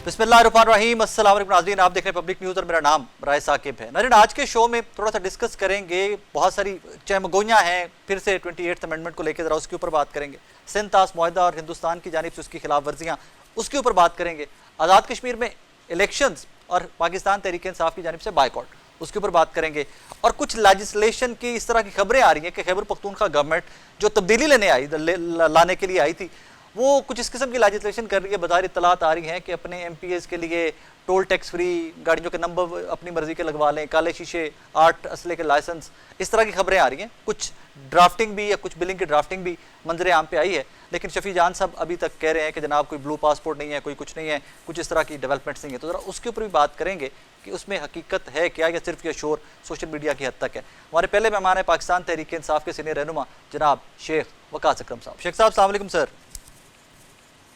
बिस्मिल्लाहिर्रहमानिर्रहीम, अस्सलाम वालेकुम नाज़रीन, आप देख रहे हैं पब्लिक न्यूज़ और मेरा नाम राय साकिब है। नाज़रीन, आज के शो में थोड़ा सा डिस्कस करेंगे, बहुत सारी चहमगोइयाँ हैं, फिर से 28th अमेंडमेंट को लेकर ज़रा उसके ऊपर बात करेंगे, सिंध तास मुआहदा और हिंदुस्तान की जानिब से उसकी खिलाफ वर्जियाँ, उसके ऊपर बात करेंगे, आज़ाद कश्मीर में इलेक्शंस और पाकिस्तान तहरीक इंसाफ की जानिब से बाइकआउट, उसके ऊपर बात करेंगे। और कुछ लेजिस्लेशन की इस तरह की खबरें आ रही हैं कि खैबर पख्तूनख्वा गवर्नमेंट जो तब्दीली लाने के लिए आई थी, वो कुछ इस किस्म की लेजिस्लेशन कर रही है। बाज़ार इत्तलात आ रही हैं कि अपने MPs के लिए टोल टैक्स फ्री, गाड़ियों के नंबर अपनी मर्जी के लगवा लें, काले शीशे, 8 असले के लाइसेंस, इस तरह की खबरें आ रही हैं। कुछ ड्राफ्टिंग भी या कुछ बिलिंग की ड्राफ्टिंग भी मंजर आम पे आई है, लेकिन शफी जान साहब अभी तक कह रहे हैं कि जनाब कोई ब्लू पासपोर्ट नहीं है, कोई कुछ नहीं है, कुछ इस तरह की डेवलपमेंट्स नहीं है। तो ज़रा उसके ऊपर भी बात करेंगे कि उसमें हकीकत है क्या या सिर्फ ये शोर सोशल मीडिया की हद तक है। हमारे पहले मेहमान है पाकिस्तान तहरीक इंसाफ के सीनियर रहनुमा जनाब शेख वकास अकरम साहब। शेख साहब अस्सलाम वालेकुम सर।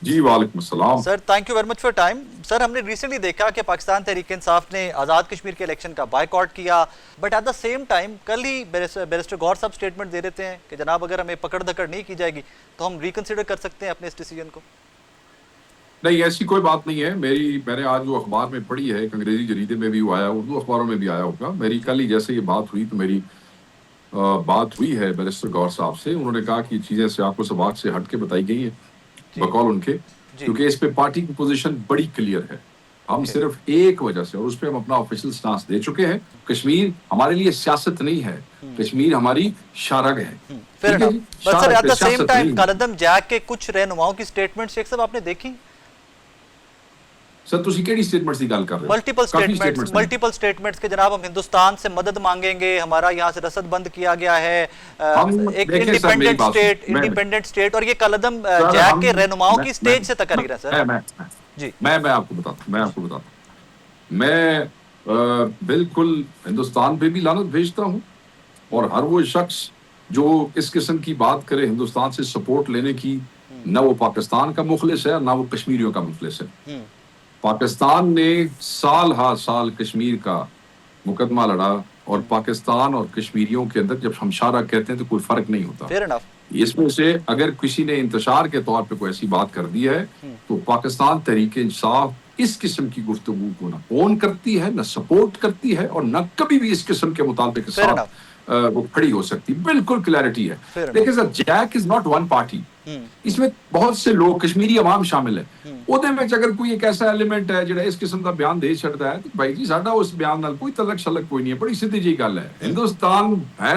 जी वालेकुम सलाम sir, thank you very much for time. Sir, हमने रिसेंटली देखा कि पाकिस्तान तहरीक इंसाफ ने आज़ाद कश्मीर के इलेक्शन का बायकॉट किया, but at the same time कल ही बैरिस्टर गौहर साहब स्टेटमेंट दे देते हैं कि जनाब अगर हमें पकड़ धकड़ नहीं की जाएगी तो हम रिकन्सिडर कर सकते हैं अपने इस डिसीजन को। नहीं, ऐसी कोई बात नहीं है। मैंने आज जो अखबार में पढ़ी है, एक अंग्रेजी जरीदे में भी आया, उर्दू अखबारों में भी आया होगा। मेरी कल ही जैसे ये बात हुई तो मेरी बात हुई है बैरिस्टर गौहर साहब से। उन्होंने कहा कि चीजें से आपको सबाक से हट के बताई गई है बकौल उनके, क्योंकि इस पे पार्टी की पोजीशन बड़ी क्लियर है। हम सिर्फ एक वजह से, और उस पर हम अपना ऑफिशियल स्टांस दे चुके हैं, कश्मीर हमारे लिए सियासत नहीं है, कश्मीर हमारी शारग है। फिर sir at the same time कालदम जैक के कुछ रहनुमाओं की स्टेटमेंट शेख साहब आपने देखी? सर तुसी केड़ी स्टेटमेंट्स की गल कर रहे हो? मल्टीपल स्टेटमेंट्स के जनाब हम हिंदुस्तान से मदद मांगेंगे, हमारा यहाँ से रसद बंद किया गया है, एक इंडिपेंडेंट स्टेट, और ये कालदम जैक के रहनुमाओं की स्टेज से तकरीर है सर। जी मैं आपको बताता हूँ। मैं बिल्कुल हिंदुस्तान पे भी लानत भेजता हूँ, और हर वो शख्स जो इस किस्म की बात करे हिंदुस्तान से सपोर्ट लेने की, ना वो पाकिस्तान का मुखलिस है ना वो कश्मीरियों का मुखलिस है। पाकिस्तान ने साल हर साल कश्मीर का मुकदमा लड़ा, और पाकिस्तान और कश्मीरियों के अंदर जब हम शारा कहते हैं तो कोई फर्क नहीं होता। इसमें से अगर किसी ने इंतशार के तौर पे कोई ऐसी बात कर दी है तो पाकिस्तान तहरीक इंसाफ इस किस्म की गुफ्तगू को ना ओन करती है, ना सपोर्ट करती है, और ना कभी भी इस किस्म के मुताबिक के साथ वो खड़ी हो सकती। बिल्कुल क्लैरिटी है। लेकिन sir, Jack is not one party, इसमें बहुत से लोग, कश्मीरी अवाम शामिल है। ਉਹਦੇ ਵਿੱਚ अगर कोई एक ऐसा एलिमेंट है ਜਿਹੜਾ इस किस्म का बयान दे छड़ता है तो भाई जी साडा उस बयान नाल कोई तलक शलक कोई नहीं है। बड़ी सीधी जी गल है। हिंदुस्तान है,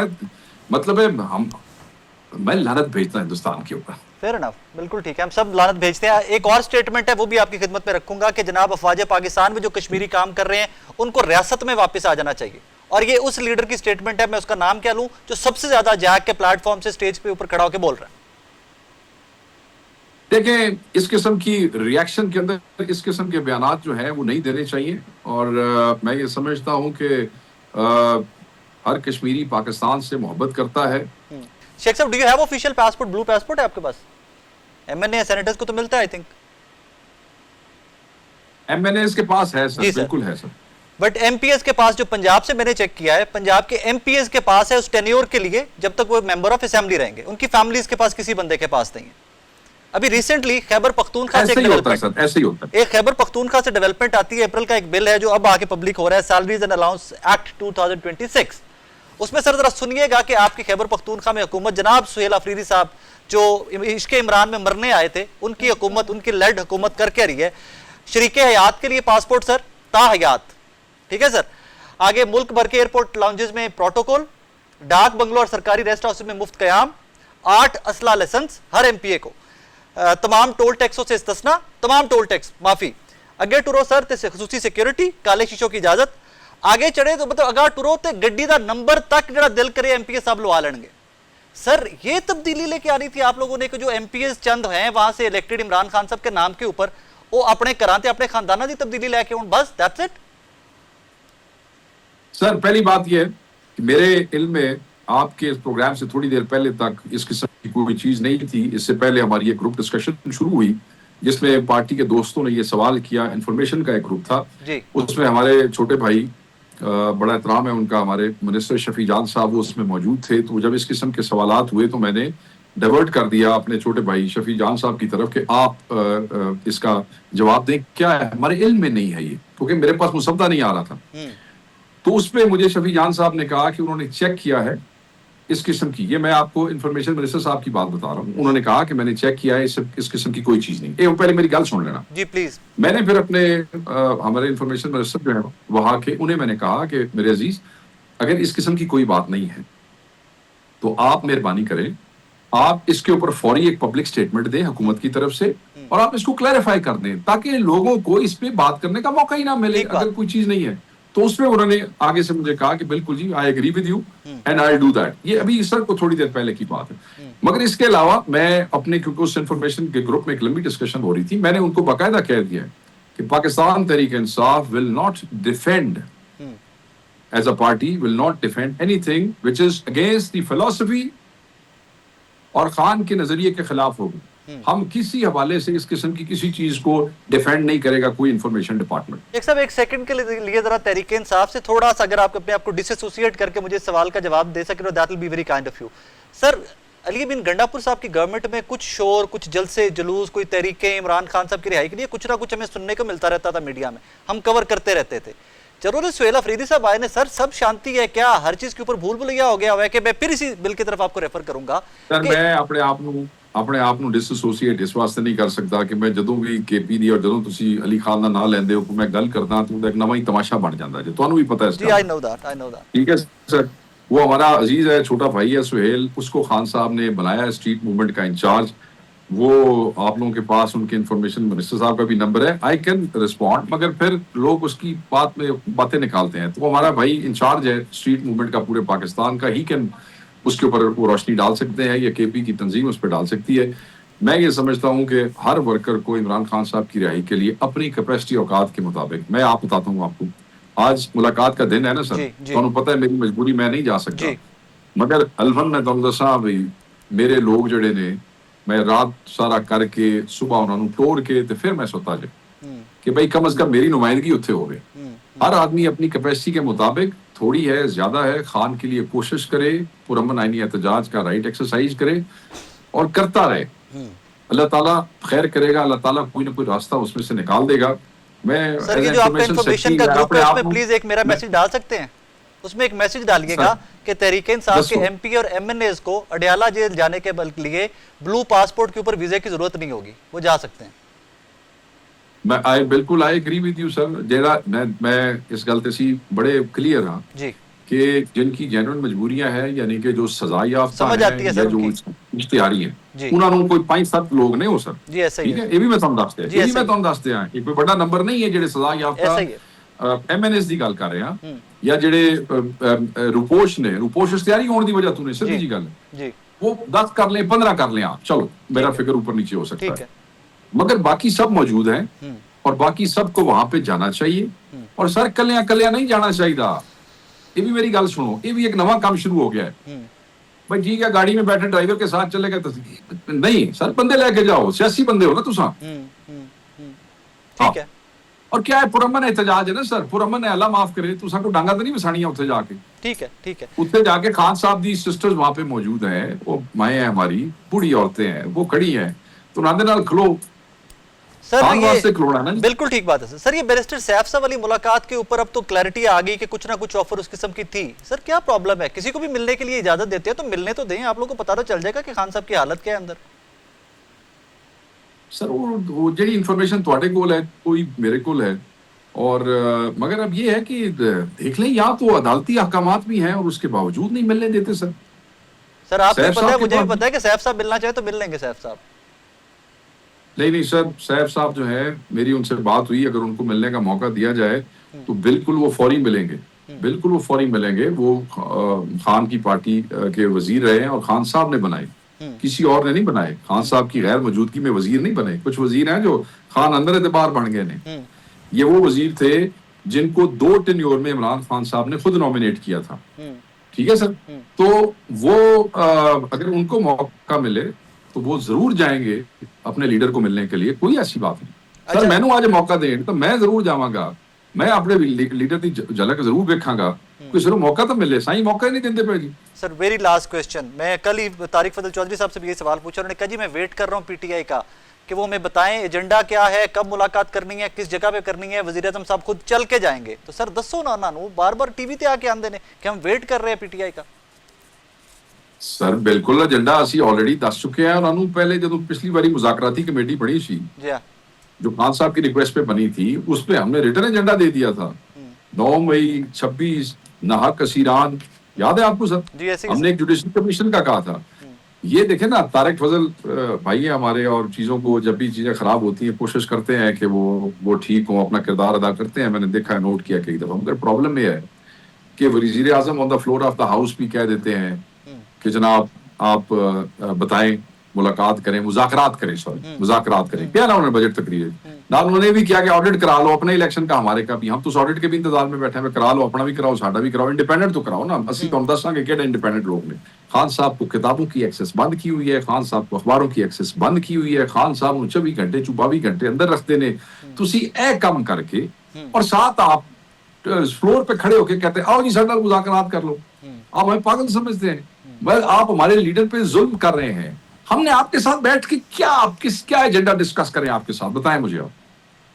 मतलब है, मैं लानत भेजता हूं हिंदुस्तान के ऊपर। फेयर इनफ, बिल्कुल ठीक है, हम सब लानत भेजते हैं। एक और स्टेटमेंट है वो भी आपकी खिदमत में रखूंगा कि जनाब अफवाज पाकिस्तान में जो कश्मीरी काम कर रहे हैं उनको रियासत में वापस आ जाना चाहिए, और ये उस लीडर की स्टेटमेंट है, मैं उसका नाम क्या लूं, जो सबसे ज्यादा जैक के प्लेटफॉर्म से स्टेज पे ऊपर खड़ा होकर बोल रहा है। देखें, इस किस्म की रिएक्शन के अंदर इस किस्म के बयानात जो है वो नहीं देने चाहिए, और मैं ये समझता हूं कि हर कश्मीरी पाकिस्तान से मोहब्बत करता है। शेख साहब, do you have official passport, blue passport है आपके पास? MNA सेनेटर्स को तो मिलता है आई थिंक। MNAs के पास है सर, बिल्कुल है सर, बट MPs के पास, जो पंजाब से मैंने चेक किया है, पंजाब के MPs के पास है उस टेन्योर के लिए जब तक वो मेंबर ऑफ असेंबली रहेंगे। उनकी फैमिलीज के पास किसी बंदे के पास नहीं है। अभी रिसेंटली खैबर पख्तूनख्वा से एक खैबर पख्तूनख्वा से डेवलपमेंट आती है, अप्रैल का एक बिल है जो अब आके पब्लिक हो रहा है, सैलरीज एंड अलाउंस एक्ट 2026। उसमें सर जरा सुनिएगा कि आपकी खैबर पख्तूनख्वा में हुकूमत, जनाब सुहेल अफरीदी साहब जो इश्क इमरान में मरने आए थे, उनकी हुकूमत, उनकी लेड हुकूमत करके रही है। शरीके हयात के लिए पासपोर्ट सर ता हयात, ठीक है सर। आगे मुल्क भर के एयरपोर्ट लाउंजेस में प्रोटोकॉल, डाक बंगलो और सरकारी रेस्ट हाउस में मुफ्त कयाम, 8 असला लाइसेंस हर MPA को, तमाम टोल टैक्सों से इस्तिस्ना, तमाम टोल टैक्स माफी, अगे टुरो सर ते खसूसी सिक्योरिटी, काले शीशों की इजाजत, आगे चढ़े तो मतलब अगर टुरो ते गड्डी दा नंबर तक जरा दिल करे MPA साहब लवा लेंगे। सर ये तब्दीली लेके आनी थी आप लोगों ने कि जो MPs चंद हैं वहां से इलेक्टेड इमरान खान साहब के नाम के ऊपर, वो अपने कराते अपने खानदाना की तब्दीली लेके आउन, बस दैट्स इट। सर पहली बात यह है कि मेरे इल्म में आपके इस प्रोग्राम से थोड़ी देर पहले तक इस किस्म की कोई चीज नहीं थी। इससे पहले हमारी एक ग्रुप डिस्कशन शुरू हुई जिसमें पार्टी के दोस्तों ने ये सवाल किया, इन्फॉर्मेशन का एक ग्रुप था, उसमें हमारे छोटे भाई, बड़ा एहतराम है उनका, हमारे मिनिस्टर शफी जान साहब वो उसमें मौजूद थे। तो जब इस किस्म के सवालात हुए तो मैंने डाइवर्ट कर दिया अपने छोटे भाई शफी जान साहब की तरफ कि आप इसका जवाब दें, क्या है हमारे इल्म में नहीं है ये, क्योंकि मेरे पास मुसद्दा नहीं आ रहा था। तो उस पर मुझे शफी जान साहब ने कहा कि उन्होंने चेक किया है इस किस्म की, ये मैं आपको इंफॉर्मेशन मिनिस्टर साहब की बात बता रहा हूँ, उन्होंने कहा कि मैंने चेक किया है इस किस्म की कोई चीज नहीं। पहले मेरी गल सुन लेना जी प्लीज। मैंने फिर अपने हमारे इंफॉर्मेशन मिनिस्टर जो है वहां के, उन्हें मैंने कहा कि मेरे अजीज अगर इस किस्म की कोई बात नहीं है तो आप मेहरबानी करें, आप इसके ऊपर फौरी एक पब्लिक स्टेटमेंट दें हुकूमत की तरफ से, और आप इसको क्लैरिफाई कर दें ताकि लोगों को इस पे बात करने का मौका ही ना मिले अगर कोई चीज नहीं है। तो उसमें उन्होंने आगे से मुझे कहा कि बिल्कुल जी, I agree with you and I do that. ये अभी सर को थोड़ी देर पहले की बात है। मगर इसके अलावा मैं अपने, क्योंकि उस इंफॉर्मेशन के ग्रुप में एक लंबी डिस्कशन हो रही थी, मैंने उनको बाकायदा कह दिया कि Pakistan Tehreek Insaf will not defend as a party, will not defend anything which is against the philosophy और खान के नजरिए के खिलाफ होगी। हम किसी हवाले से इस किस्म की किसी चीज को डिफेंड नहीं करेगा कोई इंफॉर्मेशन डिपार्टमेंट। एक साहब एक सेकंड के लिए जरा तहरीक इंसाफ से थोड़ा सा अगर आप अपने आप को डिसोसिएट करके मुझे सवाल का जवाब दे सकें, that will be very kind of you. Sir, Ali bin Gandapur साहब की गवर्नमेंट में कुछ शोर, कुछ जलसे जुलूस, कोई तहरीकें इमरान खान साहब की रिहाई के लिए कुछ ना कुछ हमें सुनने को मिलता रहता था, मीडिया में हम कवर करते रहते थे। जरूर सुहेल अफरीदी साहब आए ने, सर सब शांति है क्या, हर चीज के ऊपर भूल भुलैया हो गया हुआ है कि मैं फिर इसी बिल की तरफ आपको रेफर करूंगा। सर मैं अपने आप ਨੂੰ डिसोसिएट ਇਸ ਵਾਸਤੇ ਨਹੀਂ ਕਰ ਸਕਦਾ ਕਿ मैं ਜਦੋਂ ਵੀ केपी ਦੀ और ਜਦੋਂ ਤੁਸੀਂ ਅਲੀ ਖਾਨ ਦਾ ਨਾਮ ਲੈਂਦੇ ਹੋ मैं ਗੱਲ करदा तो एक नवा ही तमाशा बन ਜਾਂਦਾ है, ਤੁਹਾਨੂੰ भी पता है जी। I know that. ठीक है सर, वो हमारा अजीज है, छोटा भाई है सुहेल, उसको खान साहब ने बनाया स्ट्रीट मूवमेंट का इंचार्ज। वो आप लोगों के पास उनके इंफॉर्मेशन मिनिस्टर साहब का भी नंबर है, आई कैन रिस्पॉन्ड, मगर फिर लोग उसकी बात में बातें निकालते हैं। तो हमारा भाई इंचार्ज है स्ट्रीट मूवमेंट का पूरे पाकिस्तान का, ही कैन उसके ऊपर वो रोशनी डाल सकते हैं, या केपी की तंजीम उस पर डाल सकती है। मैं ये समझता हूँ कि हर वर्कर को इमरान खान साहब की रिहाई के लिए अपनी कैपेसिटी औकात के मुताबिक, मैं आप बताता हूँ आपको, आज मुलाकात का दिन है ना सर, तो पता है मेरी मजबूरी, मैं नहीं जा सकता, मगर अलवन मैं तुम दसा भी मेरे लोग जड़े ने, मैं रात सारा करके सुबह उन्होंने तोड़ के तो फिर मैं सोता जे कि भाई कम अज कम मेरी नुमाइंदगी उत्थे हो गए। हर आदमी अपनी कैपेसिटी के मुताबिक, थोड़ी है ज्यादा है, खान के लिए कोशिश करे, पुरअमन आईनी एहतजाज का राइट एक्सरसाइज करे और करता रहे। अल्लाह ताला खैर करेगा, अल्लाह ताला कोई ना कोई रास्ता उसमें से निकाल देगा। मैं सर ये जो आपका इंफॉर्मेशन का ग्रुप है उसमें प्लीज एक मेरा मैसेज डाल सकते हैं, उसमें एक मैसेज डालिएगा कि तहरीक इंसाफ के एमपी और एमएनएस को अडयाला जेल जाने के लिए ब्लू पासपोर्ट के ऊपर वीजे की जरूरत नहीं होगी, वो जा सकते हैं। मैं बिल्कुल I agree with you sir. जेड़ा मैं इस गल ते सी बड़े क्लियर हां जी कि जिनकी जेन्युइन मजबूरियां हैं, यानी कि जो सजा याफ्ता हैं या जो इश्तिहारी हैं, उन्हां नूं कोई 5-7 लोग ने हो सर जी, ऐसा ही है। ठीक है, ये भी मैं तुहानूं दसदे ये भी मैं तुहानूं दसदे हां, कोई बड़ा नंबर नहीं है जेड़े सजा याफ्ता एमएनएस दी गल कर रहे हां, या जेड़े रुपोश ने, रुपोश इश्तिहारी होने दी वजह तूने सीधी जी गल जी, वो 10 कर ले 15 कर ले, चलो मेरा फिगर ऊपर नीचे हो सकता है, मगर बाकी सब मौजूद हैं और बाकी सबको वहां पे जाना चाहिए। और सर कलिया नहीं जाना चाहिए। ये भी मेरी गल सुनो, ये भी एक नवा काम शुरू हो गया है भाई, ठीक है गाड़ी में बैठे ड्राइवर के साथ चले गए, नहीं सर बंदे लेके जाओ, सियासी बंदे हो ना तुसा, ठीक है। और क्या है, पुरअमन एहतजाज है ना सर, पुरअमन है, अल्लाह माफ करे, तुसा को डांगा तो नहीं वसानियां उत्थे जाके, ठीक है ठीक है, उत्थे जाके खान साहब दी सिस्टर्स वहां पे मौजूद हैं, वो माएँ हैं हमारी, बूढ़ी औरतें हैं, वो खड़ी हैं, तो नादे नाल खलो सर। ये बिल्कुल ठीक बात है सर। ये बैरिस्टर सैफ साहब वाली मुलाकात के ऊपर अब तो क्लैरिटी आ गई कि कुछ ना कुछ ऑफर उस किस्म की थी। सर क्या प्रॉब्लम है, किसी को भी मिलने के लिए इजाजत देते हैं तो मिलने तो दें, आप लोगों को पता तो चल जाएगा कि खान साहब की हालत क्या है अंदर। सर वो जेडी इंफॉर्मेशन तुहाडे कोल है, कोई मेरे कोल है, और मगर अब ये है कि देख लें, या तो अदालती अहकामात भी हैं और उसके बावजूद नहीं मिलने देते सर। सर आपको पता है, मुझे भी पता है कि सैफ साहब मिलना चाहे तो मिल लेंगे सैफ साहब। नहीं सर, सैफ साहब जो है, मेरी उनसे बात हुई, अगर उनको मिलने का मौका दिया जाए तो बिल्कुल वो फौरी मिलेंगे, बिल्कुल वो फौरी मिलेंगे। वो खान की पार्टी के वजीर रहे हैं और खान साहब ने बनाए, किसी और ने नहीं बनाए, खान साहब की गैर मौजूदगी में वजीर नहीं बने। कुछ वजीर हैं जो खान अंदर एतबार बन गए ने, ये वो वजीर थे जिनको 2 टेन्योर में इमरान खान साहब ने खुद नॉमिनेट किया था, ठीक है सर। तो वो अगर उनको मौका मिले तो वो जरूर जाएंगे अपने लीडर को मिलने के लिए, कोई ऐसी बात नहीं सर। मैनू आज मौका दें तो मैं जरूर जावांगा, मैं अपने लीडर की झलक जरूर देखांगा, कोई सिर्फ मौका तो मिले, साईं मौका ही नहीं देते पे जी। सर वेरी लास्ट क्वेश्चन, मैं कल ही तारिक फजल चौधरी साहब से भी ये सवाल पूछा, उन्होंने कहा जी मैं वेट कर रहा हूँ पीटीआई का कि वो हमें बताएं एजेंडा क्या है, कब मुलाकात करनी है, किस जगह पे करनी है, वजीर आजम साहब खुद चल के जाएंगे। तो सर दसो ना नानू बार बार टीवी ते आके आंदे ने कि हम वेट कर रहे हैं पीटीआई का। सर बिल्कुल एजेंडा ਅਸੀਂ ਆਲਰੇਡੀ ਦੱਸ ਚੁੱਕੇ हैं ਉਹਨਾਂ ਨੂੰ, ਪਹਿਲੇ ਜਦੋਂ पिछली बारी मुज़ाकराती कमेटी बनी थी जी हाँ। जो खान साहब की रिक्वेस्ट पे बनी थी, उस पे हमने रिटर्न एजेंडा दे दिया था 9 मई 26 नाहक असीरान, याद है आपको सर? जी ऐसे हमने एक जुडिशल कमीशन का कहा था। ये देखे ना तारिक फजल भाई है हमारे, और चीजों को जब भी चीजें खराब होती हैं कोशिश करते हैं कि वो ठीक हो, अपना किरदार अदा करते हैं। मैंने देखा है, नोट किया कई दफा। मगर प्रॉब्लम ये है कि वजीर आजम on the floor of the house भी कह देते हैं कि जनाब आप बताएं, मुलाकात करें, मुज़ाकरात करें, सॉरी मुज़ाकरात करें। क्या ना उन्होंने बजट तकरीर ना उन्होंने भी किया कि ऑडिट करा लो अपने इलेक्शन का, हमारे का भी। हम तो उस ऑडिट के भी इंतजार में बैठे हैं, करा लो, अपना भी कराओ, साडा भी कराओ, इंडिपेंडेंट तो कराओ ना। असि तो दस कि इंडिपेंडेंट लोग ने। खान साहब को किताबों की एक्सेस बंद की हुई है, खान साहब को अखबारों की एक्सेस बंद की हुई है, खान साहब को 24 घंटे 24 घंटे अंदर रखते ने। तुसी ए कम करके और साथ आप फ्लोर पे खड़े होके कहते आओ जी साडा मुज़ाकरात कर लो, आप हमें पागल समझते हैं। बस आप हमारे लीडर पे जुल्म कर रहे हैं। हमने आपके साथ बैठ के क्या एजेंडा डिस्कस करें आपके साथ, बताएं मुझे आप।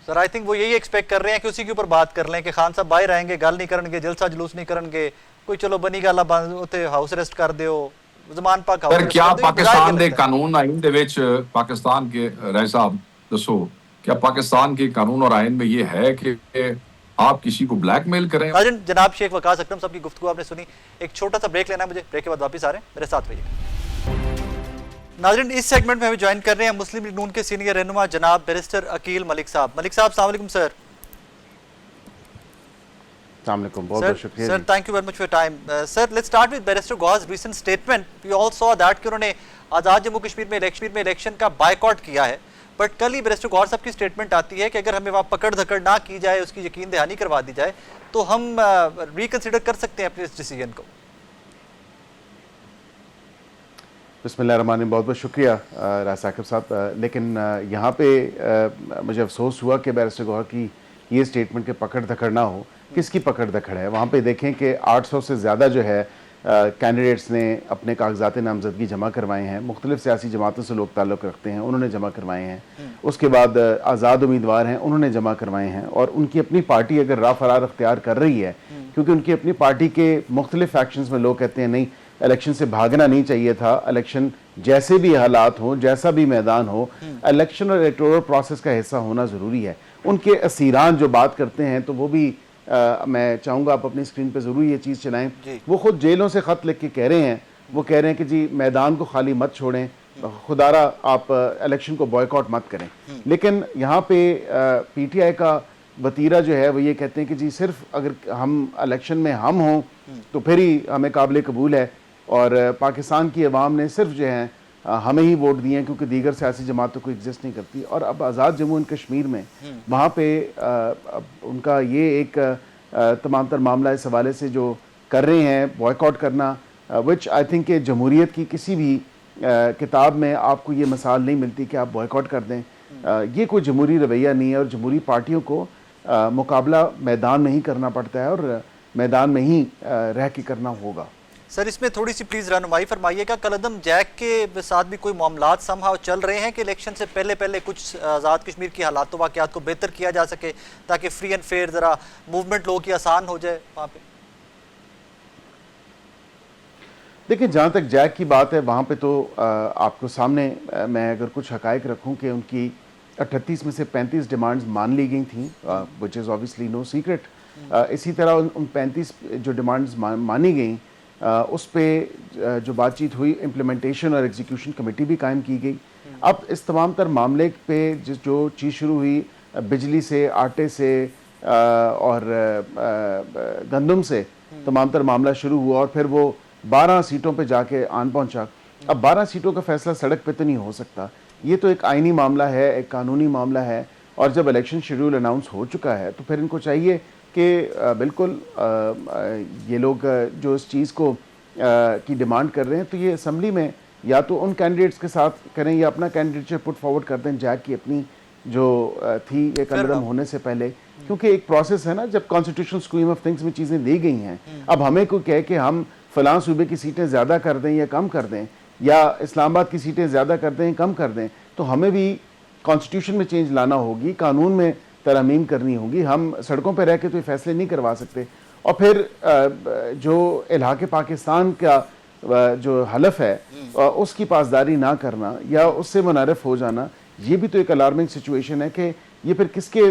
सर आई थिंक वो यही एक्सपेक्ट कर रहे हैं कि उसी के ऊपर बात कर लें कि खान साहब बाहर आएंगे, गल नहीं करेंगे, जलसा जुलूस नहीं करेंगे, कोई चलो बनी गल उते हाउस अरेस्ट कर दियो, ਜ਼ਮਾਨ ਪਾਕ पर क्या पाकिस्तान के कानून आइन दे विच पाकिस्तान के राय साहब दसो, क्या पाकिस्तान के कानून और आइन में ये है कि आप किसी को ब्लैकमेल करें? नाज़रीन, जनाब शेख वकास अकरम साहब की गुफ्तगू आपने सुनी। एक छोटा सा ब्रेक लेना है मुझे, ब्रेक के बाद वापस आ रहे हैं, मेरे साथ रहिएगा। नाज़रीन, इस सेगमेंट में हमें ज्वाइन कर रहे हैं मुस्लिम लीग नून के सीनियर रहनुमा जनाब बैरिस्टर अकील मलिक साहब। मलिक साहब अस्सलाम वालेकुम सर। बहुत शुक्रिया sir, thank you very much for time. Sir let's start with barrister Gohar recent statement. We all saw that कि उन्होंने आज़ाद जम्मू कश्मीर में इलेक्शन का बायकॉट किया है, बट कल ही बैरिस्टर गौहर साहब की स्टेटमेंट आती है कि अगर हमें वहाँ पकड़ धकड़ ना की जाए, उसकी यकीन दहानी करवा दी जाए, तो हम रिकंसिडर कर सकते हैं अपने इस डिसीजन को। बिस्मिल्लाहिर्रहमानिर्रहीम, बहुत बहुत शुक्रिया रासाकिब साहब। लेकिन यहाँ पे मुझे अफसोस हुआ कि बैरिस्टर गौहर की ये स्टेटमेंट के पकड़ धकड़ ना हो। किसकी पकड़ धकड़ है? वहाँ पे देखें कि 800 से ज़्यादा जो है कैंडिडेट्स ने अपने कागजात नामजदगी जमा करवाए हैं। मुख्तलिफ सियासी जमातों से लोग ताल्लुक़ रखते हैं, उन्होंने जमा करवाए हैं। उसके बाद आज़ाद उम्मीदवार हैं, उन्होंने जमा करवाए हैं। और उनकी अपनी पार्टी अगर राह फरार अख्तियार कर रही है, क्योंकि उनकी अपनी पार्टी के मुख्तलिफ फैक्शंस में लोग कहते हैं नहीं इलेक्शन से भागना नहीं चाहिए था, इलेक्शन जैसे भी हालात हो, जैसा भी मैदान हो, इलेक्शन और इलेक्टोरल प्रोसेस का हिस्सा होना ज़रूरी है। उनके असीरान जो बात करते हैं तो वो भी मैं चाहूँगा आप अपनी स्क्रीन पे ज़रूर ये चीज़ चलाएं। वो खुद जेलों से ख़त लिख के कह रहे हैं, वो कह रहे हैं कि जी मैदान को खाली मत छोड़ें, खुदारा आप इलेक्शन को बॉयकॉट मत करें। लेकिन यहाँ पे पीटीआई का वतीरा जो है वो ये कहते हैं कि जी सिर्फ अगर हम इलेक्शन में हम हों तो फिर ही हमें काबिल कबूल है, और पाकिस्तान की अवाम ने सिर्फ जो है हमें ही वोट दिए हैं क्योंकि दीगर सियासी जमातों को एग्जिस्ट नहीं करती। और अब आज़ाद जम्मू एंड कश्मीर में वहाँ पे उनका ये एक तमाम तर मामला इस हवाले से जो कर रहे हैं बॉयकॉट करना, विच आई थिंक कि जमहूरियत की किसी भी किताब में आपको ये मिसाल नहीं मिलती कि आप बॉयकॉट कर दें। ये कोई जमहूरी रवैया नहीं है, और जमहूरी पार्टियों को मुकाबला मैदान में ही करना पड़ता है, और मैदान में ही रह के करना होगा। सर इसमें थोड़ी सी प्लीज रहनुमाई फरमाइएगा, कलदम जैक के साथ भी कोई मामलात समहाउ चल रहे हैं कि इलेक्शन से पहले पहले कुछ आज़ाद कश्मीर की हालात वाक़यात को बेहतर किया जा सके ताकि फ्री एंड फेयर ज़रा मूवमेंट लोगों की आसान हो जाए वहाँ पे? देखिए, जहाँ तक जैक की बात है वहाँ पे तो आपको सामने मैं अगर कुछ हकायक रखूँ कि उनकी 38 में से 35 डिमांड्स मान ली गई थी, which is obviously no secret. इसी तरह उन 35 जो डिमांड्स मानी गई उस पे जो बातचीत हुई, इम्प्लीमेंटेशन और एग्जीक्यूशन कमेटी भी कायम की गई। अब इस तमाम तर मामले पे जो चीज़ शुरू हुई बिजली से, आटे से और गंदम से, तमाम तर मामला शुरू हुआ और फिर वो 12 सीटों पे जाके आन पहुंचा। अब 12 सीटों का फैसला सड़क पे तो नहीं हो सकता, ये तो एक आइनी मामला है, एक कानूनी मामला है। और जब इलेक्शन शेड्यूल अनाउंस हो चुका है तो फिर इनको चाहिए कि बिल्कुल ये लोग जो इस चीज़ को की डिमांड कर रहे हैं तो ये असम्बली में या तो उन कैंडिडेट्स के साथ करें या अपना कैंडिडेटशिप पुट फॉरवर्ड कर दें, जैक की अपनी जो थी ये कदम होने से पहले, क्योंकि एक प्रोसेस है ना, जब कॉन्स्टिट्यूशनल स्कीम ऑफ थिंग्स में चीज़ें दी गई हैं, अब हमें कोई कहे कि हम फलां सूबे की सीटें ज़्यादा कर दें या कम कर दें, या इस्लामाबाद की सीटें ज़्यादा कर दें कम कर दें, तो हमें भी कॉन्स्टिट्यूशन में चेंज लाना होगी, कानून में तरमीम करनी होगी। हम सड़कों पर रह के तो ये फैसले नहीं करवा सकते। और फिर जो इलाके पाकिस्तान का जो हलफ है उसकी पासदारी ना करना या उससे मुनारिफ हो जाना, ये भी तो एक अलार्मिंग सिचुएशन है कि ये फिर किसके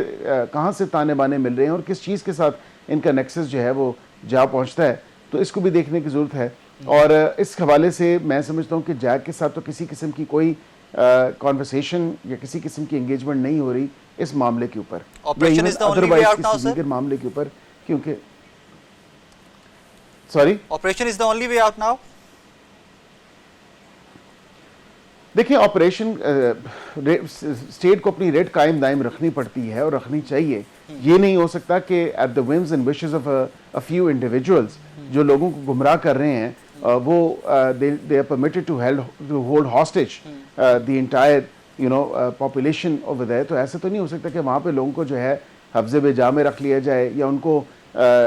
कहाँ से ताने बाने मिल रहे हैं और किस चीज़ के साथ इनका नेक्सस जो है वो जा पहुँचता है, तो इसको भी देखने की ज़रूरत है। और इस हवाले से मैं समझता हूँ कि जैक के साथ तो किसी किस्म की कोई कॉन्वर्सेशन या किसी किस्म की एंगेजमेंट नहीं हो रही इस मामले के ऊपर, operation is the only way out now sir, मामले के ऊपर, क्योंकि sorry, operation is the only way out now. देखिए, ऑपरेशन स्टेट को अपनी रेड कायम दायम रखनी पड़ती है और रखनी चाहिए। ये नहीं हो सकता कि at the whims and wishes of a few individuals जो लोगों को गुमराह कर रहे हैं, वो they are permitted to hold hostage the entire population over there. तो ऐसे तो नहीं हो सकता कि वहाँ पे लोगों को जो है हफ्ज़े बेजा में रख लिया जाए या उनको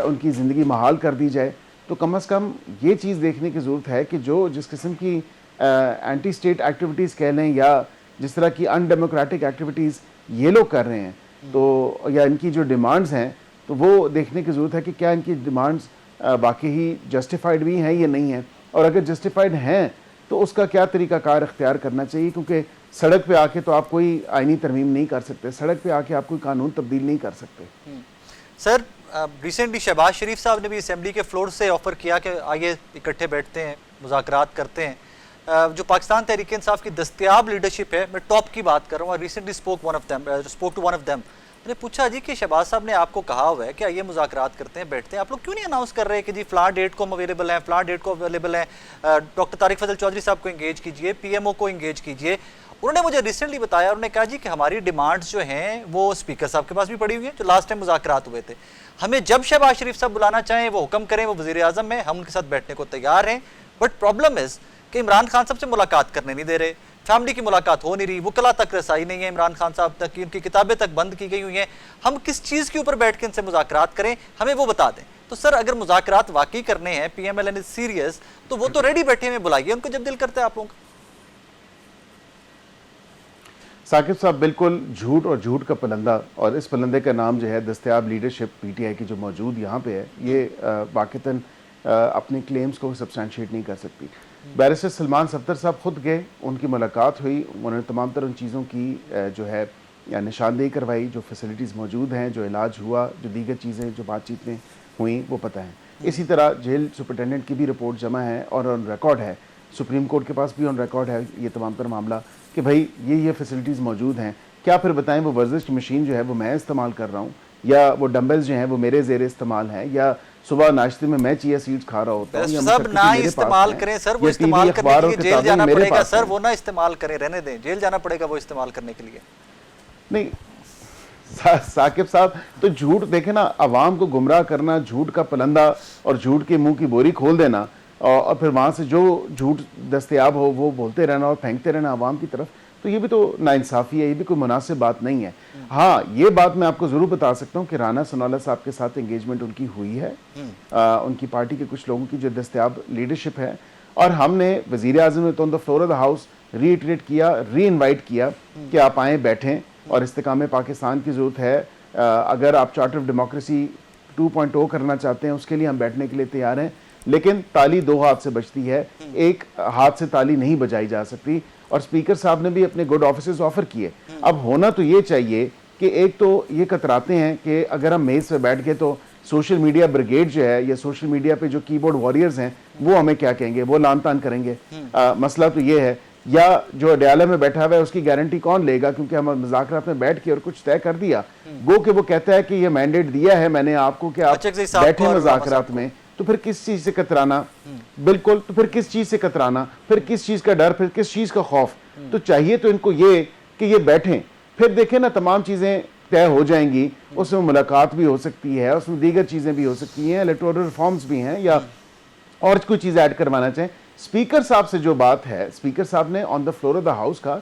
उनकी ज़िंदगी महाल कर दी जाए। तो कम से कम ये चीज़ देखने की ज़रूरत है कि जो जिस किस्म की एंटी स्टेट एक्टिविटीज़ कह लें या जिस तरह की अनडेमोक्रेटिक एक्टिविटीज़ ये लोग कर रहे हैं, तो या इनकी जो डिमांड्स हैं, तो वो देखने की ज़रूरत है कि क्या इनकी डिमांड्स बाकी ही जस्टिफाइड भी हैं या नहीं हैं, और अगर जस्टिफाइड हैं तो उसका क्या तरीक़ाकार इख्तियार करना चाहिए। क्योंकि सड़क पे आके तो आप कोई आईनी तरमीम नहीं कर सकते, सड़क पे आके आप कोई कानून तब्दील नहीं कर सकते। सर, रिसेंटली शहबाज शरीफ साहब ने भी असेंबली के फ्लोर से ऑफर किया कि आइए इकट्ठे बैठते हैं, मुज़ाकरात करते हैं। जो पाकिस्तान तहरीक इंसाफ की दस्तयाब लीडरशिप है, मैं टॉप की बात कर रहा हूँ, recently spoke to one of them. मैंने पूछा जी कि शहबाज साहब ने आपको कहा हुआ है कि आइए मुज़ाकरात करते हैं, बैठते हैं, आप लोग क्यों नहीं अनाउंस कर रहे कि जी फ़लाँ डेट को हम अवेलेबल हैं, फ़लाँ डेट को अवेलेबल हैं, डॉक्टर तारिक फजल चौधरी साहब को इंगेज कीजिए, PMO को इंगेज कीजिए। उन्होंने मुझे रिसेंटली बताया, उन्होंने कहा जी कि हमारी डिमांड्स जो हैं वो स्पीकर साहब के पास भी पड़ी हुई हैं, जो लास्ट टाइम मुज़ाकरात हुए थे। हमें जब शहबाज शरीफ साहब बुलाना चाहें, वो हुक्म करें, वो वज़ीर आज़म हैं, हम उनके साथ बैठने को तैयार हैं। बट प्रॉब्लम इज़ कि इमरान खान साहब से मुलाकात करने नहीं दे रहे, फैमिली की मुलाकात हो नहीं रही, वकला तक रसाई नहीं है इमरान खान साहब तक की, उनकी किताबें तक बंद की गई हुई हैं। हम किस चीज़ के ऊपर बैठ के इनसे मुज़ाकरात करें, हमें वो बता दें। तो सर, अगर मुज़ाकरात वाकई करने हैं, PMLN इज सीरियस, तो वो तो रेडी बैठे हुए, बुलाइए उनको जब दिल करता है आप लोगों का। साकिब साहब, बिल्कुल झूठ और झूठ का पलंदा, और इस पलंदे का नाम जो है दस्तयाब लीडरशिप PTI की जो मौजूद यहाँ पे है, ये वाक़तन अपने क्लेम्स को सब्सटेंशिएट नहीं कर सकती। बैरिस्टर सलमान सफ्दर साहब खुद गए, उनकी मुलाकात हुई, उन्होंने तमाम तरह चीज़ों की जो है या निशानदेही करवाई, जो फैसिलिटीज़ मौजूद हैं, जो इलाज हुआ, जो दीगर चीज़ें जो बातचीत में हुई वो पता है। इसी तरह जेल सुपरिटेंडेंट की भी रिपोर्ट जमा है और ऑन रिकॉर्ड है, सुप्रीम कोर्ट के पास भी ऑन रिकॉर्ड है ये तमाम तरह मामला कि भाई ये फैसिलिटीज़ मौजूद हैं। क्या फिर बताएं, वो वर्जिश की मशीन जो है वो मैं इस्तेमाल कर रहा हूँ, या वो डम्बल्स जो हैं वो मेरे ज़ेर इस्तेमाल हैं, या सुबह नाश्ते में मैं चिया सीड्स खा रहा होता हूँ, सब ना इस्तेमाल करें सर, वो इस्तेमाल करने के लिए जेल जाना पड़ेगा सर, वो ना इस्तेमाल करें, रहने दें, जेल जाना पड़ेगा वो इस्तेमाल करने के लिए। नहीं साकिब साहब, तो झूठ देखे ना, अवाम को गुमराह करना, झूठ का पलंदा और झूठ के मुंह की बोरी खोल देना, और फिर वहाँ से जो झूठ दस्तयाब हो वो बोलते रहना और फेंकते रहना अवाम की तरफ, तो ये भी तो नाइंसाफ़ी है, ये भी कोई मुनासिब बात नहीं है। हाँ, ये बात मैं आपको ज़रूर बता सकता हूँ कि राना सनाउल्लाह साहब के साथ एंगेजमेंट उनकी हुई है, उनकी पार्टी के कुछ लोगों की जो दस्तयाब लीडरशिप है, और हमने वज़ीर आज़म ने तो on the floor of the house reiterate किया, री इन्वाइट किया कि आप आएँ, बैठें, और इस्तेकाम पाकिस्तान की ज़रूरत है। अगर आप चार्टर ऑफ डेमोक्रेसी 2.0 करना चाहते हैं, उसके लिए हम बैठने के लिए तैयार हैं, लेकिन ताली दो हाथ से बजती है, एक हाथ से ताली नहीं बजाई जा सकती। और स्पीकर साहब ने भी अपने गुड ऑफिसर्स ऑफर किए। अब होना तो ये चाहिए कि एक तो ये कतराते हैं कि अगर हम मेज़ पे बैठ गए तो सोशल मीडिया ब्रिगेड जो है या सोशल मीडिया पे जो कीबोर्ड वॉरियर्स हैं वो हमें क्या कहेंगे, वो लान तान करेंगे। मसला तो ये है, या जो अडयाला में बैठा हुआ है उसकी गारंटी कौन लेगा, क्योंकि हम मुज़ाकरात में बैठ के और कुछ तय कर दिया, गो कि वो कहता है कि ये मैंडेट दिया है मैंने आपको कि आप बैठे मुज़ाकरात में, तो फिर किस चीज़ से कतराना? बिल्कुल, तो फिर किस चीज़ से कतराना, फिर किस चीज़ का डर, फिर किस चीज़ का खौफ? तो चाहिए तो इनको ये कि ये बैठें, फिर देखें ना तमाम चीज़ें तय हो जाएंगी, उसमें मुलाकात भी हो सकती है, उसमें दीगर चीज़ें भी हो सकती हैं, इलेक्टोरल रिफॉर्म्स भी हैं, या और कोई चीज़ ऐड करवाना चाहें। स्पीकर साहब से जो बात है, स्पीकर साहब ने on the floor of the house का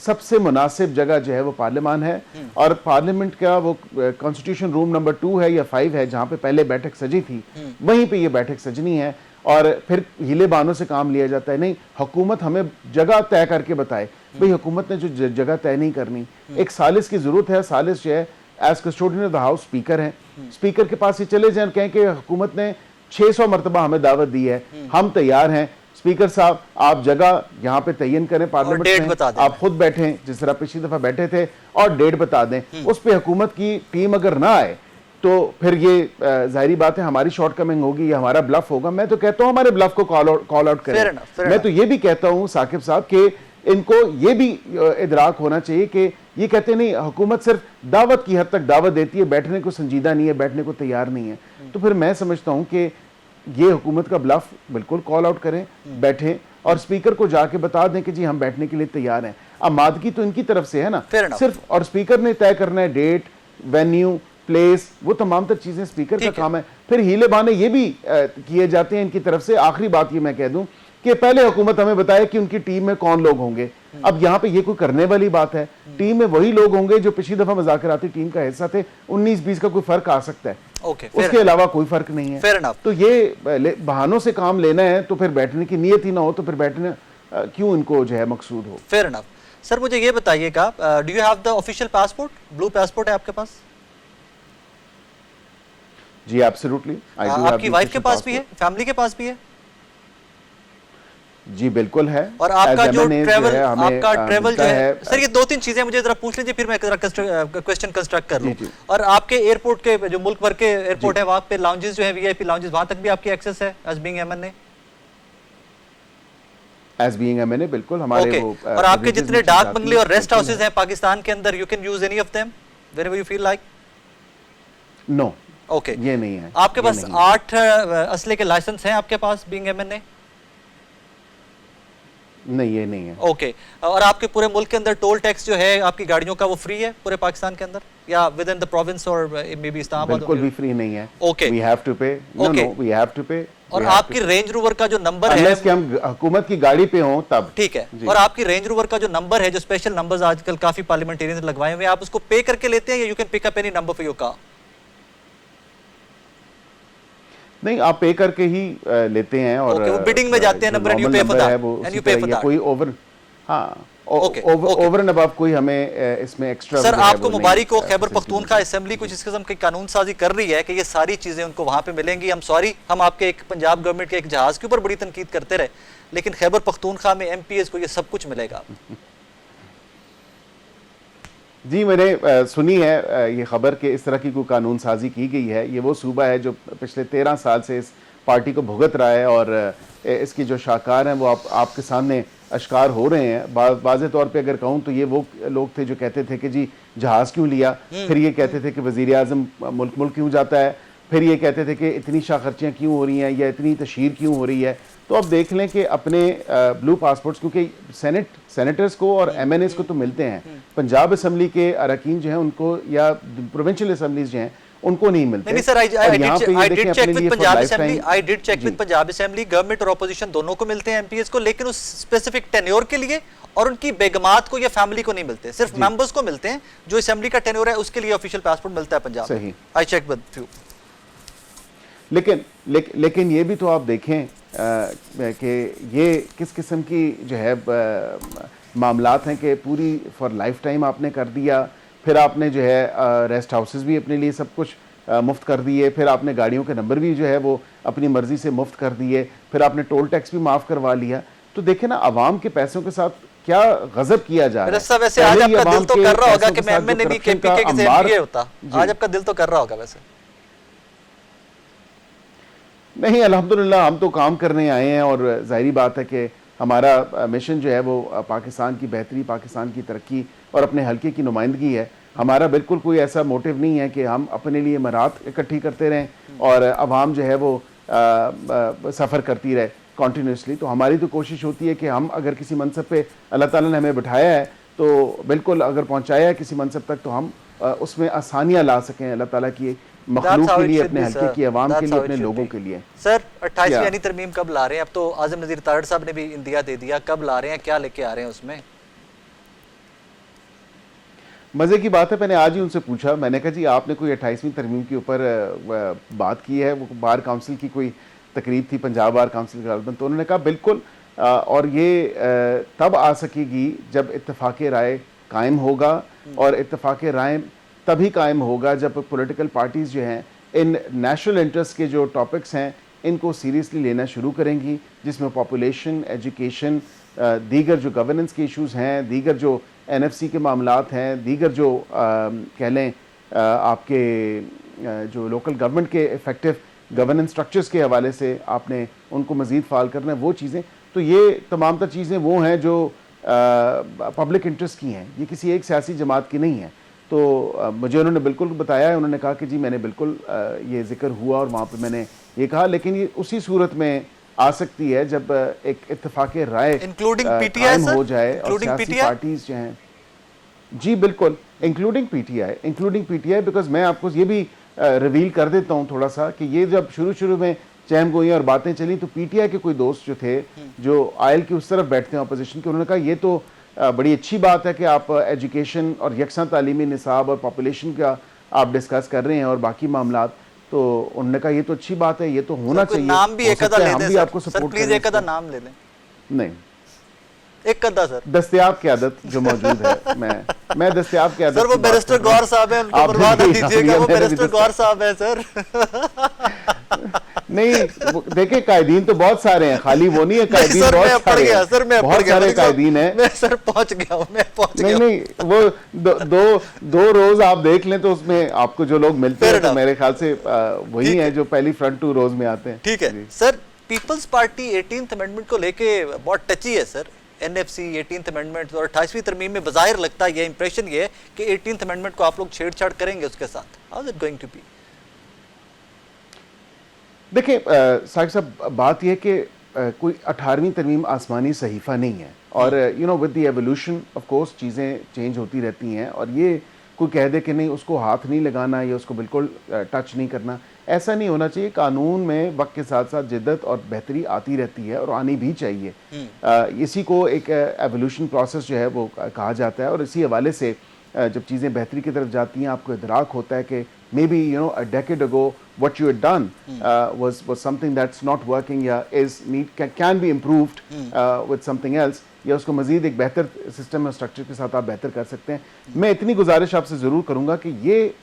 सबसे मुनासिब जगह जो है वो पार्लियामान है, और पार्लियामेंट का वो कॉन्स्टिट्यूशन रूम नंबर 2 है या 5 है, जहाँ पे पहले बैठक सजी थी, वहीं पे ये बैठक सजनी है। और फिर हीले बहानों से काम लिया जाता है। नहीं, हुकूमत हमें जगह तय करके बताए। भाई हुकूमत ने जो जगह तय नहीं करनी, एक सालिस की जरूरत है। सालिस जो है as custodian of the house speaker हैं, स्पीकर के पास ही चले जाए, कहें कि हुकूमत ने 600 मरतबा हमें दावत दी है, हम तैयार हैं, स्पीकर साहब आप जगह यहाँ पे तयन करें पार्लियामेंट में, आप खुद बैठें जिस तरह पिछली दफा बैठे थे, और डेट बता दें। उस पे हुकूमत की टीम अगर ना आए तो फिर ये जाहिर बात है हमारी शॉर्टकमिंग होगी या हमारा ब्लफ होगा। मैं तो कहता हूँ हमारे ब्लफ को कॉल आउट करें। मैं तो ये भी कहता हूँ साकिब साहब कि इनको ये भी इदराक होना चाहिए कि ये कहते नहीं हुकूमत सिर्फ दावत की हद तक दावत देती है, बैठने को संजीदा नहीं है, बैठने को तैयार नहीं है। तो फिर मैं समझता हूँ कि ये हुकूमत का ब्लफ बिल्कुल कॉल आउट करें, बैठें और स्पीकर को जाके बता दें कि जी हम बैठने के लिए तैयार हैं। आमादगी तो इनकी तरफ से है ना सिर्फ, और स्पीकर ने तय करना है डेट, वेन्यू, प्लेस, वो तमाम तर चीजें स्पीकर का काम है। फिर हीले बहाने ये भी किए जाते हैं इनकी तरफ से। आखिरी बात ये मैं कह दूं कि पहले हुकूमत हमें बताए कि उनकी टीम में कौन लोग होंगे। अब यहाँ पे ये कोई करने वाली बात है? टीम में वही लोग होंगे जो पिछली दफा मुज़ाकराती टीम का हिस्सा थे। 19-20 का कोई फर्क आ सकता है, उसके अलावा कोई फर्क नहीं है। तो ये बहानों से काम लेना है तो फिर बैठने की नीयत ही ना हो तो फिर बैठने क्यों इनको जो है मकसूद हो। Fair enough. सर मुझे ये बताइएगा, do you have the official passport? Blue passport है आपके पास? जी एब्सोल्युटली। आपकी वाइफ के पास भी है, फैमिली के पास भी है? जी बिल्कुल है। और आपका जो ट्रैवल, आपका ट्रैवल जो है सर, ये 2-3 चीजें मुझे जरा पूछ लीजिए, फिर मैं क्वेश्चन कंस्ट्रक्ट कर लूं। और आपके एयरपोर्ट के जो मुल्क भर के एयरपोर्ट है वहां पे लाउंजेस जो है, वीआईपी लाउंजेस, वहां तक भी आपकी एक्सेस है as being MNA? As being MNA बिल्कुल हमारे वो। और आपके जितने डाक बंगले और रेस्ट हाउसेज हैं पाकिस्तान के अंदर, you can use any of them whenever you feel like? No, okay, ये नहीं है। आपके पास 8 असले के लाइसेंस हैं आपके पास बीइंग एमएनए? नहीं, ये नहीं है। ओके। और आपके पूरे मुल्क के अंदर टोल टैक्स जो है आपकी गाड़ियों का वो फ्री है पूरे पाकिस्तान के अंदर, या विद इन द प्रोविंस और मे बी इस्लामाबाद? बिल्कुल भी फ्री नहीं है। Okay, we have to pay. No no, we have to pay. और आपकी रेंज रोवर का जो नंबर है, अनलेस कि हम हुकूमत की गाड़ी पे हों तब, ठीक है। और आपकी रेंज रोवर का जो नंबर है, जो स्पेशल नंबर्स आजकल काफी पार्लियामेंटेरियंस लगवाए हुए हैं, आप उसको पे करके लेते हैं या you can pick up any number for your car? नहीं, आप पे करके ही लेते हैं। और वो बिडिंग में जाते हैं नंबर एंड यू पे फॉर दैट, एंड यू पे फॉर दैट। कोई ओवर, हाँ, ओवर एंड अबव कोई हमें इसमें एक्स्ट्रा। सर आपको मुबारक हो, खैबर पख्तूनख्वा असेंबली कुछ इस किस्म की कानून साजी कर रही है कि ये सारी चीजें उनको वहां पे मिलेंगी। हम सॉरी, हम आपके एक पंजाब गवर्नमेंट के एक जहाज के ऊपर बड़ी तनकीद करते रहे, लेकिन खैबर पख्तूनख्वा में एमपीएस को ये सब कुछ मिलेगा। जी मैंने सुनी है ये खबर कि इस तरह की कोई कानून साजी की गई है। ये वो सूबा है जो पिछले 13 साल से इस पार्टी को भुगत रहा है, और इसकी जो शाहकार हैं वो आपके सामने अश्कार हो रहे हैं। वाज़े तौर पे अगर कहूँ तो ये वो लोग थे जो कहते थे कि जी जहाज़ क्यों लिया, फिर ये कहते थे कि वज़ीर आज़म मुल्क क्यों जाता है, फिर ये कहते थे कि इतनी शाह खर्चियाँ क्यों हो रही हैं या इतनी तशहीर क्यों हो रही है। तो अब देख लें कि अपने ब्लू पासपोर्ट्स, क्योंकि सेनेटर्स को और एमएनएस को तो मिलते हैं, पंजाब असम्बली के अरकान जो हैं उनको या प्रोविंशियल असम्बलीज जो हैं उनको नहीं मिलते। नहीं sir, I did check with Punjab assembly, I did check with Punjab assembly, government और ऑपोजिशन दोनों को मिलते हैं एमपीएस को, लेकिन उस स्पेसिफिक टेन्योर के लिए और उनकी बेगमात को या फैमिली को नहीं मिलते, सिर्फ मेंबर्स को मिलते हैं। जो असेंबली का टेन्योर है उसके लिए ऑफिशियल पासपोर्ट मिलता है पंजाब। सही, आई चेक विद फ्यू। लेकिन ये भी तो आप देखें कि ये किस किस्म की जो है मामलात हैं कि पूरी फॉर लाइफ टाइम आपने कर दिया, फिर आपने जो है रेस्ट हाउसेस भी अपने लिए सब कुछ मुफ्त कर दिए, फिर आपने गाड़ियों के नंबर भी जो है वो अपनी मर्जी से मुफ्त कर दिए, फिर आपने टोल टैक्स भी माफ़ करवा लिया। तो देखें ना, आवाम के पैसों के साथ क्या गजब किया जा रहा है। वैसे आज आपका दिल तो कर रहा होगा कि मैं एमएनए नहीं केपीके के एमपीए होता, आज आपका दिल तो कर रहा होगा वैसे? नहीं, अल्हम्दुलिल्लाह हम तो काम करने आए हैं, और जाहिर बात है कि हमारा मिशन जो है वो पाकिस्तान की बेहतरी, पाकिस्तान की तरक्की और अपने हल्के की नुमाइंदगी है। हमारा बिल्कुल कोई ऐसा मोटिव नहीं है कि हम अपने लिए मरात इकट्ठी करते रहें और अवाम जो है वो सफ़र करती रहे कॉन्टीन्यूसली। तो हमारी तो कोशिश होती है कि हम अगर किसी मनसब पे अल्लाह ताला ने हमें बिठाया है तो बिल्कुल अगर पहुँचाया है किसी मनसब तक तो हम उसमें आसानियाँ ला सकें अल्लाह ताला की मखलूक के लिए, अपने हल्के की अवाम के लिए, अपने लोगों के लिए। सर 28वीं यानी तरमीम कब ला रहे हैं? अब तो आज़म नज़ीर तारड़ साहब ने भी इंदिया दे दिया, कब ला रहे हैं, क्या लेके आ रहे हैं उसमें? मज़े की बात है, मैंने आज ही उनसे पूछा, मैंने कहा जी आपने कोई 28वीं तरमीम के ऊपर बात की है, वो बार काउंसिल की कोई तकरीब थी, पंजाब बार काउंसिल का गालिबन, तो उन्होंने कहा बिल्कुल, और ये तब आ सकेगी जब इत्तेफाक राय कायम होगा, और इत्तेफाक राय तभी कायम होगा जब पॉलिटिकल पार्टीज़ जो हैं इन नेशनल इंटरेस्ट के जो टॉपिक्स हैं इनको सीरियसली लेना शुरू करेंगी, जिसमें पॉपुलेशन, एजुकेशन, दीगर जो गवर्नेंस के इश्यूज़ हैं, दीगर जो NFC के मामलात हैं, दीगर जो कह लें आपके जो लोकल गवर्नमेंट के इफ़ेक्टिव गवर्नेंस स्ट्रक्चर्स के हवाले से आपने उनको मज़ीद फ़ाल करना है, वो चीज़ें, तो ये तमाम तर चीज़ें वो हैं जो पब्लिक इंटरेस्ट की हैं, ये किसी एक सियासी जमात की नहीं है। तो मुझे उन्होंने बिल्कुल बताया है, उन्होंने कहा कि जी मैंने बिल्कुल ये जिक्र हुआ और वहाँ पे मैंने ये कहा, लेकिन ये उसी सूरत में आ सकती है जब एक इत्तेफाक राय इंक्लूडिंग PTI कायम सर, हो जाए और इंक्लूडिंग सियासी PTI? पार्टीज जो हैं, जी बिल्कुल इंक्लूडिंग PTI, बिकॉज मैं आपको ये भी रिवील कर देता हूँ थोड़ा सा कि ये जब शुरू में चहम गोइयाँ और बातें चली तो PTI के कोई दोस्त जो थे जो आयल की उस तरफ बैठते हैं अपोजिशन के, उन्होंने कहा ये तो बड़ी अच्छी बात है कि आप एजुकेशन और यकसां तालीमी निसाब और पॉपुलेशन का आप डिस्कस कर रहे हैं और बाकी मामलात, तो उन्होंने कहा ये तो अच्छी बात है, ये तो होना चाहिए, नाम भी हो एक सकता अदा है ले हम दें भी सर, आपको सर सपोर्ट प्लीज करें एक अदा इसमें। नाम ले लें, नहीं, एक अदा सर। दस्तयाब की आदत जो मौजूद है, मैं दस्तयाब की आदत सर वो की बात बैरिस्टर कर रहा हूं। गौर साहब हैं, उनको आप बर्बाद भी- मत दीजिएगा, आप वो भी- मैंने बैरिस्टर भी गौर साहब हैं सर। नहीं देखिए कायदीन तो बहुत सारे हैं, खाली वो नहीं है, कायदीन सर मैं बहुत पढ़ सारे गया, हैं, सर मैं पढ़ बहुत गया, सारे मलिक साहब, कायदीन हैं। मैं सर पहुंच गया हूं, मैं पहुंच नहीं गया हूं। नहीं वो दो रोज आप देख लें तो उसमें आपको जो लोग मिलते Fair हैं तो enough. मेरे ख्याल से वही ठीक है है। जो पहली फ्रंट 2 रोज में आते हैं। ठीक है जी। Sir, people's party 18th amendment को लेके बहुत टची है सर। NFC 18th अमेंडमेंट और 28वीं तरमीम में बज़ाहिर लगता है, ये इंप्रेशन ये है कि 18th अमेंडमेंट को आप लोग छेड़छाड़ करेंगे उसके साथ। How is it going to be? देखिए साहिब साहब, बात यह कि कोई 18वीं तरमीम आसमानी सहीफ़ा नहीं है, और you know with the evolution of course चीज़ें चेंज होती रहती हैं, और ये कोई कह दे कि नहीं उसको हाथ नहीं लगाना या उसको बिल्कुल टच नहीं करना, ऐसा नहीं होना चाहिए। कानून में वक्त के साथ साथ जिद्दत और बेहतरी आती रहती है और आनी भी चाहिए। इसी को एक एवोल्यूशन प्रोसेस जो है वो कहा जाता है, और इसी हवाले से जब चीज़ें बेहतरी की तरफ जाती हैं आपको इदराक होता है कि may be you know a decade ago what you had done was something that's not working या is need can be improved with something else, या उसको मज़ीद एक बेहतर सिस्टम और स्ट्रक्चर के साथ आप बेहतर कर सकते हैं। मैं इतनी गुजारिश आपसे ज़रूर करूँगा कि ये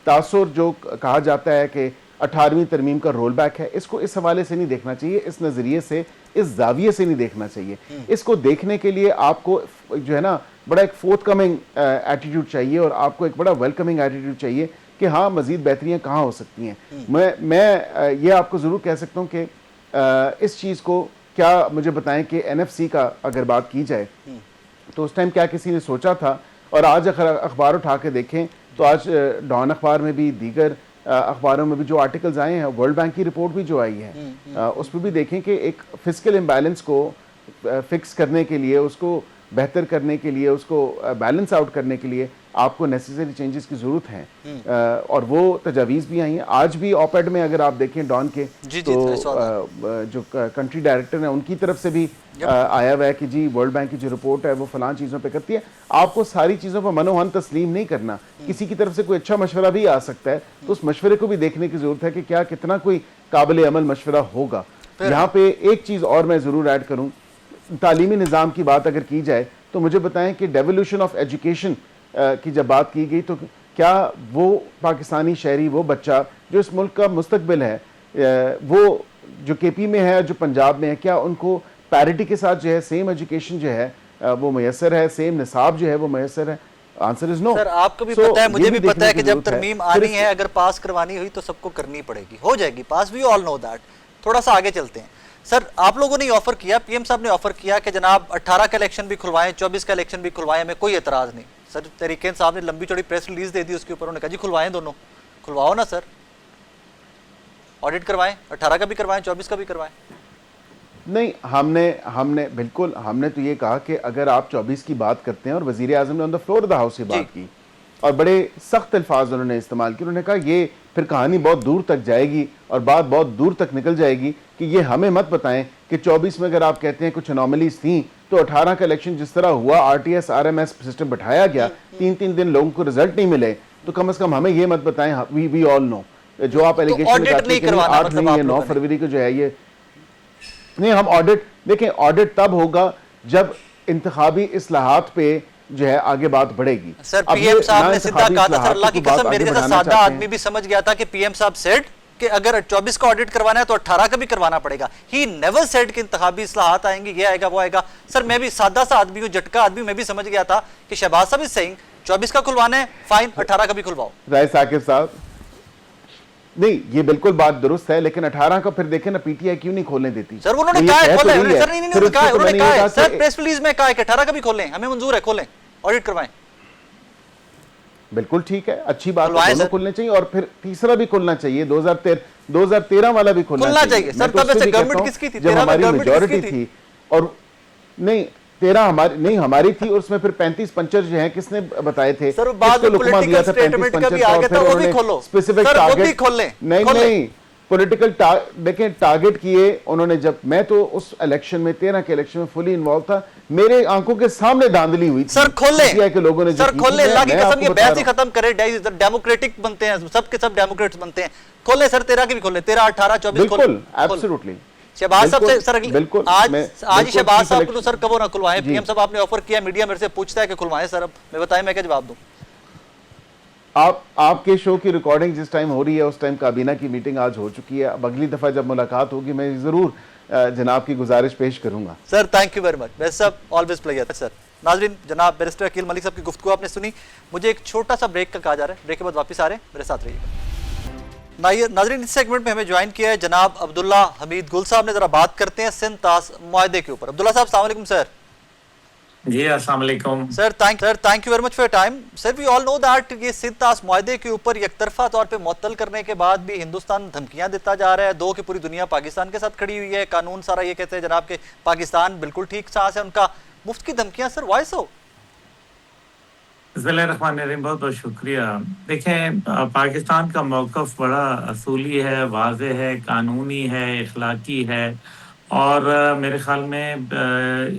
तासुर जो कहा जाता है कि 18वीं तरमीम का रोल बैक है, इसको इस हवाले से नहीं देखना चाहिए, इस नज़रिए से, इस जाविये से नहीं देखना चाहिए। इसको देखने के लिए आपको जो है ना बड़ा एक फोर्थकमिंग एटीट्यूड चाहिए, और आपको एक बड़ा वेलकमिंग एटीट्यूड चाहिए कि हाँ मज़ीद बेहतरियाँ कहाँ हो सकती हैं। मैं ये आपको ज़रूर कह सकता हूँ कि इस चीज़ को क्या मुझे बताएं कि NFC का अगर बात की जाए तो उस टाइम क्या किसी ने सोचा था, और आज अगर अखबार उठा के देखें तो आज डॉन अखबार में भी दीगर अखबारों में भी जो आर्टिकल्स आए हैं, वर्ल्ड बैंक की रिपोर्ट भी जो आई है उस पर भी देखें कि एक फिस्कल इम्बैलेंस को फिक्स करने के लिए, उसको बेहतर करने के लिए, उसको बैलेंस आउट करने के लिए आपको नेसेसरी चेंजेस की ज़रूरत है, और वो तजावीज़ भी आई हैं। आज भी ऑपेड में अगर आप देखें डॉन के तो जो कंट्री डायरेक्टर हैं उनकी तरफ से भी आया हुआ है कि जी वर्ल्ड बैंक की जो रिपोर्ट है वो फ़लाँ चीज़ों पे करती है। आपको सारी चीज़ों पर मनोहन तस्लीम नहीं करना, किसी की तरफ से कोई अच्छा मशवरा भी आ सकता है, तो उस मशवरे को भी देखने की ज़रूरत है कि क्या कितना कोई काबिल अमल मशवरा होगा। यहाँ पे एक चीज़ और मैं ज़रूर ऐड करूँ, तालीमी निज़ाम की बात अगर की जाए तो मुझे बताएं कि डेवोल्यूशन ऑफ एजुकेशन की जब बात की गई तो क्या वो पाकिस्तानी शहरी, वो बच्चा जो इस मुल्क का मुस्तकबिल है, वो जो KP में है, जो पंजाब में है, क्या उनको पैरिटी के साथ जो है सेम एजुकेशन जो है वो मैसर है, सेम निसाब जो है वो मैसर है? Answer is no. सर आपको भी पता है, मुझे भी पता है कि जब तरमीम आनी है, अगर पास करवानी हुई तो सबको करनी पड़ेगी, हो जाएगी पास, वी ऑल नो दैट। थोड़ा सा आगे चलते हैं सर, आप लोगों ने ऑफर किया, PM साहब ने ऑफर किया कि जनाब 18 का इलेक्शन भी खुलवाएं, 24 का इलेक्शन भी खुलवाएं, हमें कोई एतराज़ नहीं। सर तहरीक साहब ने लंबी चौड़ी प्रेस रिलीज दे दी उसके ऊपर, उन्होंने कहा जी खुलवाएं, दोनों खुलवाओ ना सर, ऑडिट करवाएं, 18 का भी करवाएं, 24 का भी करवाएं। नहीं, हमने बिल्कुल, हमने तो ये कहा कि अगर आप 24 की बात करते हैं, और वज़ीर आज़म ने on the floor of the house ये बात की और बड़े सख्त अल्फाज उन्होंने इस्तेमाल किए, उन्होंने कहा ये फिर कहानी बहुत दूर तक जाएगी और बात बहुत दूर तक निकल जाएगी कि ये हमें मत बताएं कि 24 में अगर आप कहते हैं कुछ अनोमलीज थी तो 18 का इलेक्शन जिस तरह हुआ, RTS RMS सिस्टम बैठाया गया, 3-3 दिन लोगों को रिजल्ट नहीं मिले, तो कम से कम हमें ये मत बताएं, वी ऑल नो जो आप एलिगेशन ऑडिट नहीं करवाना, 8 नहीं, 9 फरवरी को जो है ये नहीं, हम ऑडिट देखें, ऑडिट तब होगा जब इंतखाबी इस्लाहात पे जो है आगे बात बढ़ेगी। सर पीएम साहब ने सीधा कहा था, सर अल्लाह की कसम मेरे जैसा सादा आदमी भी समझ गया था कि पीएम साहब सेड कि अगर 24 का ऑडिट करवाना है तो 18 का भी करवाना पड़ेगा। ही नेवर सेड कि इंतखाबी इस्लाहात आएंगे, ये आएगा वो आएगा। सर मैं भी सादा सा आदमी हूँ, झटका आदमी, मैं भी समझ गया था कि शहबाज साहब इज सेइंग 24 का खुलवाना है, फाइन, 18 का भी खुलवाओ। राय साकिब साहब, नहीं ये बिल्कुल बात दुरुस्त है, लेकिन 18 का फिर देखें ना, पीटीआई क्यों नहीं खोलने देती? सर उन्होंने कहा है खोलें, सर नहीं उन्होंने कहा है सर प्रेस रिलीज में कहा है कि 18 का भी खोलें, हमें मंजूर है, खोलें, ऑडिट करवाएं। बिल्कुल ठीक है, अच्छी बात है, दोनों खुलने चाहिए और फिर तीसरा भी खुलना चाहिए, 2013 वाला भी खुलना चाहिए। सर तब ऐसे गवर्नमेंट किसकी थी? जब हमारी मेजॉरिटी थी और नहीं 13 हमारी नहीं हमारी थी, और उसमें फिर 35 पंचर जो हैं किसने बताए थे? सर बाद में पॉलिटिकल स्टेटमेंट का भी आ गया था, वो भी खोलो, स्पेसिफिक टारगेट नहीं पॉलिटिकल देखें टारगेट किए उन्होंने। जब मैं तो उस इलेक्शन में 13 के इलेक्शन में फुली इन्वॉल्व था, मेरे आंखों के सामने धांधली हुई थी। सर खोले के लोगों ने, सर खोले, अल्लाह की कसम ये बहस ही खत्म करे, डेमोक्रेटिक बनते हैं, सबके सब डेमोक्रेट्स बनते हैं, खोले सर 13 के भी खोले, 13 18 24 बिल्कुल एब्सोल्युटली। शहबाज साहब से सर बिल्कुल आज शहबाज साहब को तो सर कबो ना खुलवाएं, पीएम साहब आपने ऑफर किया, मीडिया मेरे से पूछता है कि खुलवाएं सर, अब मैं बताएं मैं क्या जवाब दूं? आपके शो की रिकॉर्डिंग जिस टाइम हो रही है उस टाइम काबीना की मीटिंग आज हो चुकी है। अब अगली दफा जब मुलाकात होगी मैं जरूर जनाब की गुजारिश पेश करूंगा। Sir thank you very much, best साहब ऑलवेज प्लेयर सर। नाजरीन, जनाब बैरिस्टर अकील मलिक साहब की गुफ्तगू आपने सुनी, मुझे एक छोटा सा ब्रेक का कहा जा रहा है, ब्रेक के बाद वापस आ रहे हैं, मेरे साथ रहिएगा। नाजरीन, इस सेगमेंट में हमें ज्वाइन किया है जनाब अब्दुल्ला हमीद गुल साहब ने। जरा बात करते हैं सिंध ताश मुआहदे के ऊपर। अब्दुल्ला साहब अस्सलाम वालेकुम सर। जी अस्सलाम वालेकुम sir thank you very much for your time. Sir we all know that ये सिंध ताश मुआहदे के ऊपर एकतरफा तौर पे मुअत्तल करने के बाद भी हिंदुस्तान धमकियां देता जा रहा है, दो कि पूरी दुनिया पाकिस्तान के साथ खड़ी हुई है, कानून सारा ये कहते हैं जनाब के पाकिस्तान बिल्कुल ठीक सांस है उनका, मुफ्त की धमकियां सर व्हाई सो? बिस्मिल्लाहिर्रहमानिर्रहीम, बहुत बहुत शुक्रिया। देखें पाकिस्तान का मौक़िफ़ बड़ा असूली है, वाज़ेह है, कानूनी है, इखलाकी है, और मेरे ख्याल में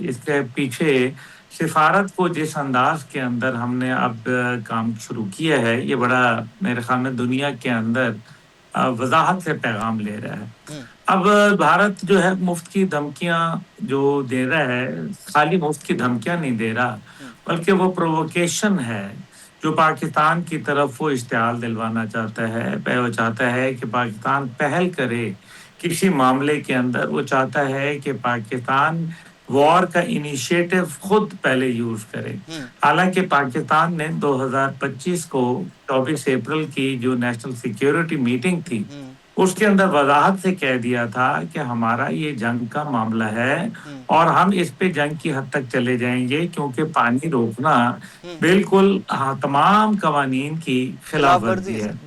इसके पीछे सिफारत को जिस अंदाज के अंदर हमने अब काम शुरू किया है, ये बड़ा मेरे ख्याल में दुनिया के अंदर वजाहत से पैगाम ले रहा है। अब भारत जो है मुफ्त की धमकियां जो दे रहा है, खाली मुफ्त की धमकियां नहीं दे रहा, बल्कि वो प्रोवोकेशन है जो पाकिस्तान की तरफ वो इश्तिहाल दिलवाना चाहता है। वो चाहता है कि पाकिस्तान पहल करे किसी मामले के अंदर, वो चाहता है कि पाकिस्तान वॉर का इनिशिएटिव खुद पहले यूज करे। हालांकि पाकिस्तान ने 2025 को 24 अप्रैल की जो नेशनल सिक्योरिटी मीटिंग थी उसके अंदर वजाहत से कह दिया था कि हमारा ये जंग का मामला है और हम इस पे जंग की हद तक चले जाएंगे, क्योंकि पानी रोकना बिल्कुल तमाम कवानीन की खिलाफ वर्जी है।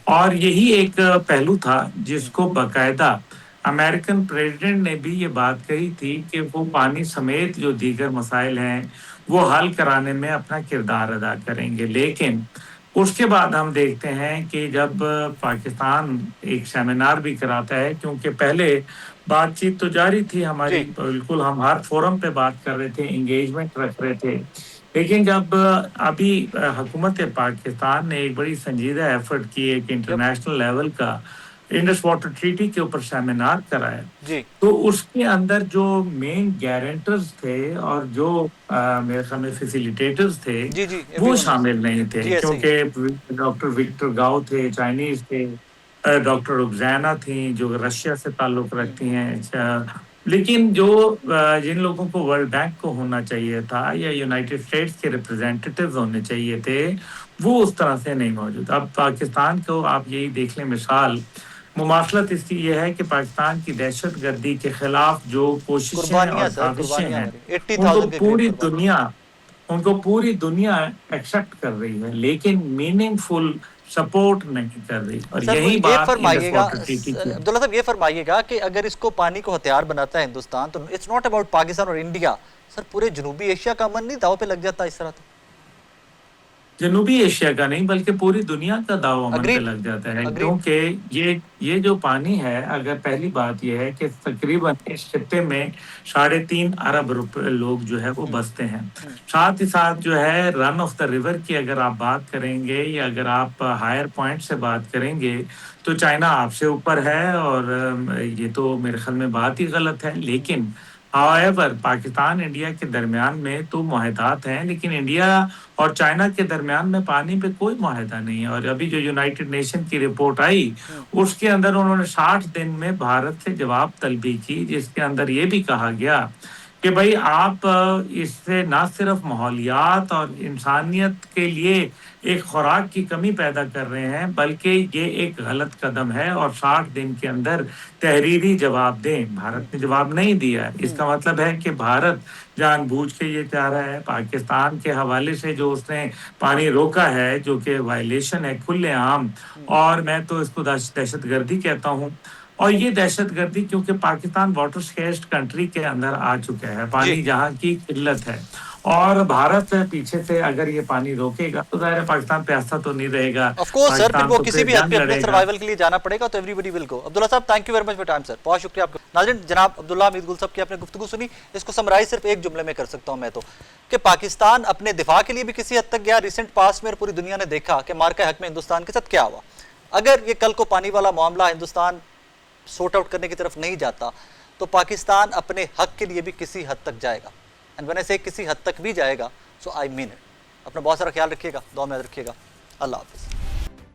और यही एक पहलू था जिसको बाकायदा अमेरिकन प्रेसिडेंट ने भी ये बात कही थी कि वो पानी समेत जो दीगर मसाइल हैं वो हल कराने में अपना किरदार अदा करेंगे। लेकिन उसके बाद हम देखते हैं कि जब पाकिस्तान एक सेमिनार भी कराता है, क्योंकि पहले बातचीत तो जारी थी हमारी, बिल्कुल हम हर फोरम पे बात कर रहे थे, एंगेजमेंट रख रहे थे, लेकिन जब अभी हुकूमत पाकिस्तान ने एक बड़ी संजीदा एफर्ट की, एक इंटरनेशनल लेवल का इंडस वाटर ट्रीटी के ऊपर सेमिनार कराया, तो उसके अंदर जो मेन गारंटर्स थे और जो मेरे ख्याल में फैसिलिटेटर्स थे वो शामिल नहीं थे, क्योंकि डॉक्टर विक्टर गाओ थे, चाइनीज थे, डॉक्टर रुखसाना थी जो रशिया से ताल्लुक रखती हैं, लेकिन जो जिन लोगों को वर्ल्ड बैंक को होना चाहिए था या यूनाइटेड स्टेट्स के रिप्रेजेंटेटिव्स होने चाहिए थे, वो उस तरह से नहीं मौजूद। अब पाकिस्तान को आप यही देख लें, मिसाल मुमासलत इसकी यह है कि पाकिस्तान की दहशतगर्दी के खिलाफ जो कोशिशें और साजिशें हैं उनको पूरी दुनिया एक्सेप्ट कर रही है, लेकिन मीनिंगफुल सपोर्ट नहीं कर रही। और यही बात अब्दुल्ला साहब ये फरमाइएगा कि अगर इसको पानी को हथियार बनाता है हिंदुस्तान, तो इट्स नॉट अबाउट पाकिस्तान और इंडिया, सर पूरे जनूबी एशिया का अमन नहीं दाव पे लग जाता इस तरह? तो जनूबी एशिया का नहीं बल्कि पूरी दुनिया का दावा मन पे अग्रीड, लग जाता है, अग्रीड। क्योंकि ये जो पानी है, अगर पहली बात ये है कि तकरीबन इस खित्ते में 3.5 अरब लोग जो है वो बसते हैं। साथ ही साथ जो है रन ऑफ द रिवर की अगर आप बात करेंगे या अगर आप हायर पॉइंट से बात करेंगे तो चाइना आपसे ऊपर है, और ये तो मेरे ख्याल में बात ही गलत है। लेकिन हाउएवर पाकिस्तान इंडिया के दरमियान में तो मुआहदात हैं, लेकिन इंडिया और चाइना के दरमियान में पानी पे कोई मुआहदा नहीं है। और अभी जो यूनाइटेड नेशन की रिपोर्ट आई उसके अंदर उन्होंने 60 दिन में भारत से जवाब तलबी की, जिसके अंदर ये भी कहा गया कि भाई आप इससे ना सिर्फ माहौलियात और इंसानियत के लिए एक खुराक की कमी पैदा कर रहे हैं, बल्कि ये एक गलत कदम है और 60 दिन के अंदर तहरीरी जवाब दें। भारत ने जवाब नहीं दिया है। इसका मतलब है कि भारत जानबूझ के ये चाह रहा है, पाकिस्तान के हवाले से जो उसने पानी रोका है, जो कि वायलेशन है खुलेआम, और मैं तो इसको दहशतगर्दी कहता हूँ। और ये दहशतगर्दी क्योंकि पाकिस्तान वाटर स्केर्स कंट्री के अंदर आ चुका है, पानी जी। जहाँ की किल्लत है, और भारत पीछे से अगर ये पानी रोकेगा तो जाहिर है पाकिस्तान प्यासा तो नहीं रहेगा। ऑफ कोर्स सर, फिर पाकिस्तान वो तो किसी फिर भी हद जंग पे अपने लड़ेगा। सर्वाइवल के लिए जाना पड़ेगा, तो एवरीबॉडी विल गो। अब्दुल्ला साहब, thank you very much for time sir, बहुत शुक्रिया आपका। नाज़रीन, जनाब अब्दुल्ला हमीद गुल साहब की आपने गुफ्तगू सुनी, इसको समराइज सिर्फ एक जुमले में कर सकता हूं मैं तो, कि पाकिस्तान अपने दिफा के लिए भी किसी हद तक गया रिसेंट पास्ट में, और पूरी दुनिया ने देखा कि मार्का हक में हिंदुस्तान के साथ क्या हुआ। अगर ये कल को पानी वाला मामला हिंदुस्तान सॉर्ट आउट करने की तरफ नहीं जाता तो पाकिस्तान अपने हक के लिए भी किसी हद तक जाएगा, एंड व्हेन आई से किसी हद तक भी जाएगा, सो आई मीन इट। अपना बहुत सारा ख्याल रखिएगा, दुआ में याद रखिएगा। अल्लाह हाफिज़।